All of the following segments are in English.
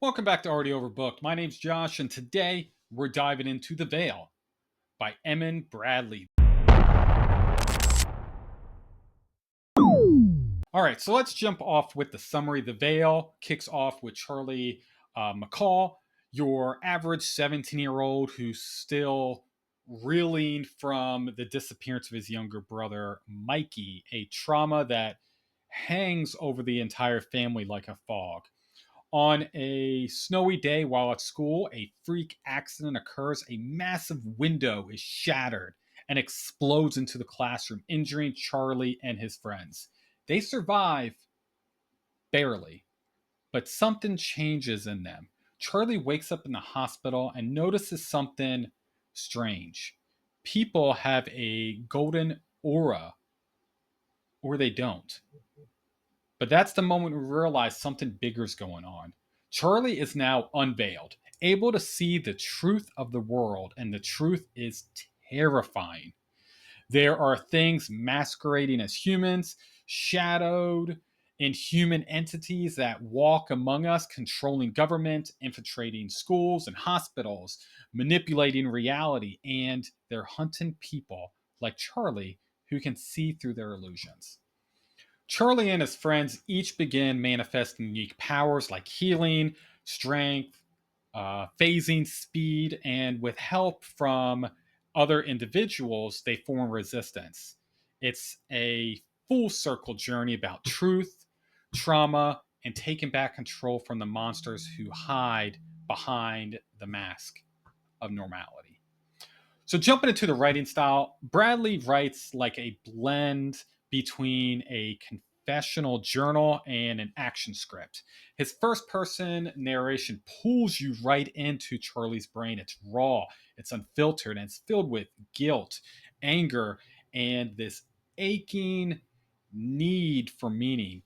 Welcome back to Already Overbooked. My name's Josh, and today we're diving into The Veil by Eamonn Bradley. All right, so let's jump off with the summary. The Veil kicks off with Charlie McCall, your average 17-year-old who's still reeling from the disappearance of his younger brother, Mikey, a trauma that hangs over the entire family like a fog. On a snowy day while at school, a freak accident occurs. A massive window is shattered and explodes into the classroom, injuring Charlie and his friends. They survive barely, but something changes in them. Charlie wakes up in the hospital and notices something strange. People have a golden aura, or they don't. But that's the moment we realize something bigger is going on. Charlie is now unveiled, able to see the truth of the world, and the truth is terrifying. There are things masquerading as humans, shadowed inhuman entities that walk among us, controlling government, infiltrating schools and hospitals, manipulating reality, and they're hunting people like Charlie who can see through their illusions. Charlie and his friends each begin manifesting unique powers like healing, strength, phasing, speed, and with help from other individuals, they form resistance. It's a full circle journey about truth, trauma, and taking back control from the monsters who hide behind the mask of normality. So, jumping into the writing style, Bradley writes like a blend between a confessional journal and an action script. His first person narration pulls you right into Charlie's brain. It's raw, it's unfiltered, and it's filled with guilt, anger, and this aching need for meaning.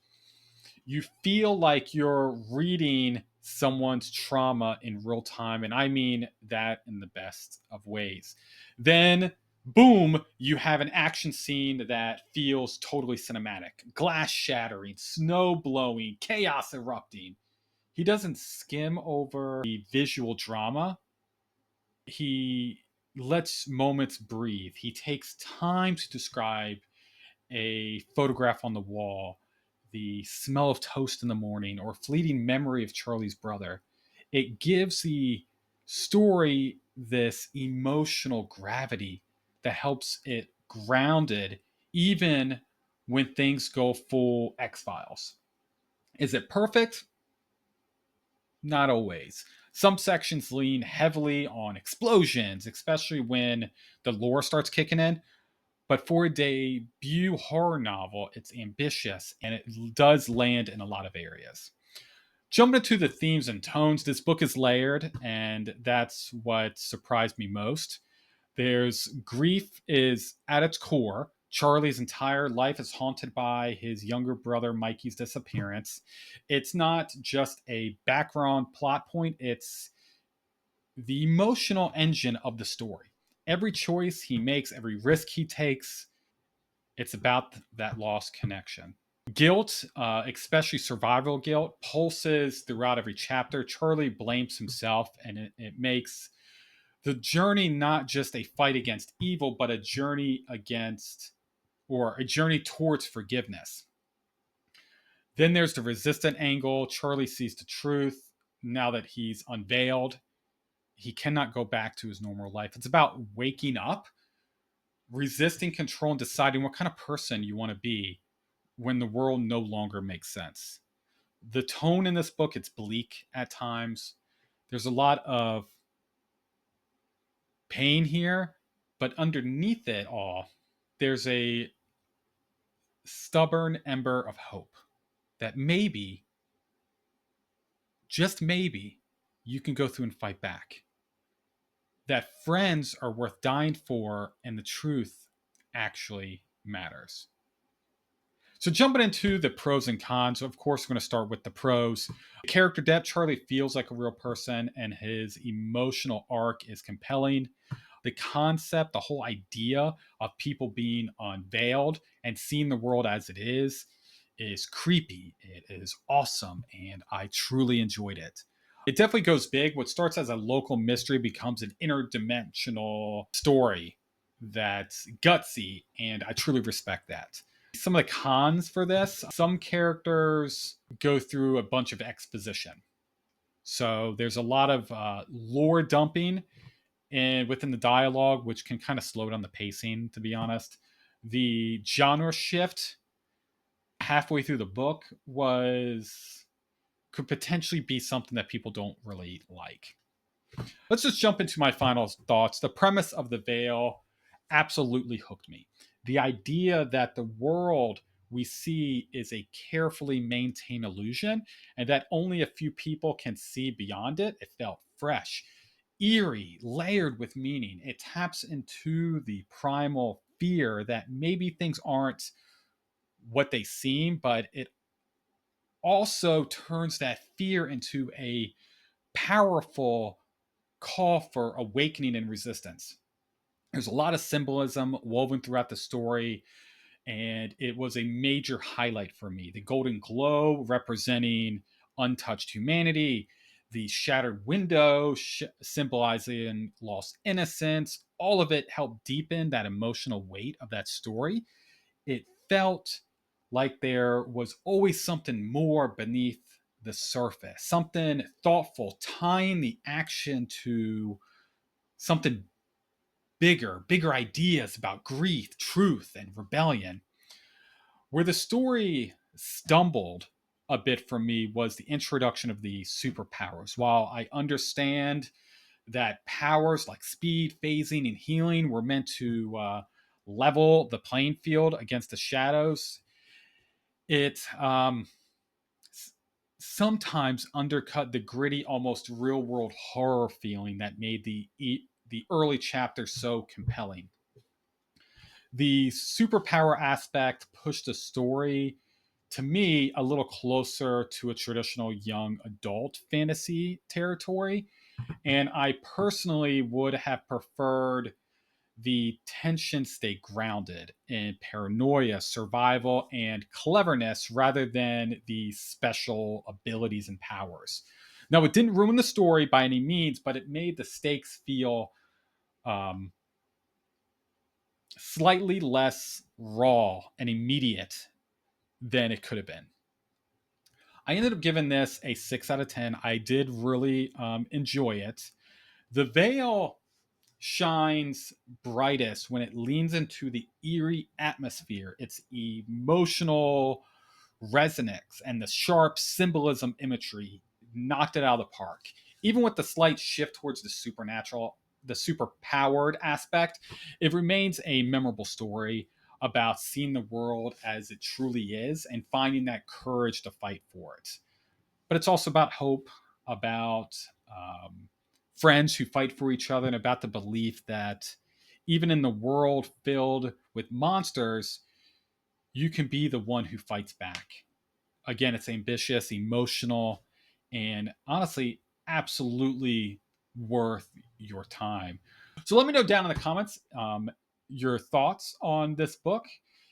You feel like you're reading someone's trauma in real time, and I mean that in the best of ways. Then boom, you have an action scene that feels totally cinematic. Glass shattering, snow blowing, chaos erupting. He doesn't skim over the visual drama. He lets moments breathe. He takes time to describe a photograph on the wall, the smell of toast in the morning, or fleeting memory of Charlie's brother. It gives the story this emotional gravity that helps it grounded even when things go full X Files. Is it perfect? Not always. Some sections lean heavily on explosions, especially when the lore starts kicking in. But for a debut horror novel, it's ambitious and it does land in a lot of areas. Jumping into the themes and tones, this book is layered, and that's what surprised me most. There's grief is at its core. Charlie's entire life is haunted by his younger brother Mikey's disappearance. It's not just a background plot point, it's the emotional engine of the story. Every choice he makes, every risk he takes, it's about that lost connection. Guilt, especially survival guilt, pulses throughout every chapter. Charlie blames himself, and it makes the journey not just a fight against evil, but a journey against or a journey towards forgiveness. Then there's the resistant angle. Charlie sees the truth now that he's unveiled. He cannot go back to his normal life. It's about waking up, resisting control, and deciding what kind of person you want to be when the world no longer makes sense. The tone in this book, it's bleak at times. There's a lot of pain here, but underneath it all, there's a stubborn ember of hope that maybe, just maybe, you can go through and fight back. That friends are worth dying for, and the truth actually matters. So jumping into the pros and cons, of course, we're going to start with the pros. Character depth, Charlie feels like a real person, and his emotional arc is compelling. The concept, the whole idea of people being unveiled and seeing the world as it is creepy. It is awesome, and I truly enjoyed it. It definitely goes big. What starts as a local mystery becomes an interdimensional story that's gutsy, and I truly respect that. Some of the cons for this, some characters go through a bunch of exposition. So there's a lot of lore dumping and within the dialogue, which can kind of slow down the pacing, to be honest. The genre shift halfway through the book was could potentially be something that people don't really like. Let's just jump into my final thoughts. The premise of The Veil absolutely hooked me. The idea that the world we see is a carefully maintained illusion and that only a few people can see beyond it, it felt fresh, eerie, layered with meaning. It taps into the primal fear that maybe things aren't what they seem, but it also turns that fear into a powerful call for awakening and resistance. There's a lot of symbolism woven throughout the story, and it was a major highlight for me. The golden glow representing untouched humanity, the shattered window symbolizing lost innocence, all of it helped deepen that emotional weight of that story. It felt like there was always something more beneath the surface, something thoughtful, tying the action to something bigger ideas about grief, truth, and rebellion. Where the story stumbled a bit for me was the introduction of the superpowers. While I understand that powers like speed, phasing, and healing were meant to level the playing field against the shadows, it sometimes undercut the gritty, almost real world horror feeling that made the early chapters so compelling. The superpower aspect pushed the story to me a little closer to a traditional young adult fantasy territory. And I personally would have preferred the tension stay grounded in paranoia, survival, and cleverness rather than the special abilities and powers. Now, it didn't ruin the story by any means, but it made the stakes feel um, slightly less raw and immediate than it could have been. I ended up giving this a 6 out of 10. I did really enjoy it. The Veil shines brightest when it leans into the eerie atmosphere, its emotional resonance, and the sharp symbolism imagery knocked it out of the park. Even with the slight shift towards the supernatural, the super powered aspect, it remains a memorable story about seeing the world as it truly is and finding that courage to fight for it. But it's also about hope, about friends who fight for each other, and about the belief that even in the world filled with monsters, you can be the one who fights back. Again, it's ambitious, emotional, and honestly, absolutely worth your time. So let me know down in the comments your thoughts on this book.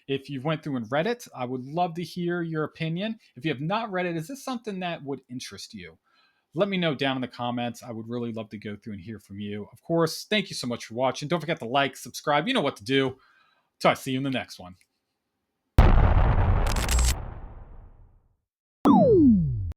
If you went through and read it, I would love to hear your opinion. If you have not read it, is this something that would interest you? Let me know down in the comments. I would really love to go through and hear from you. Of course, thank you so much for watching. Don't forget to like, subscribe. You know what to do. So I see you in the next one.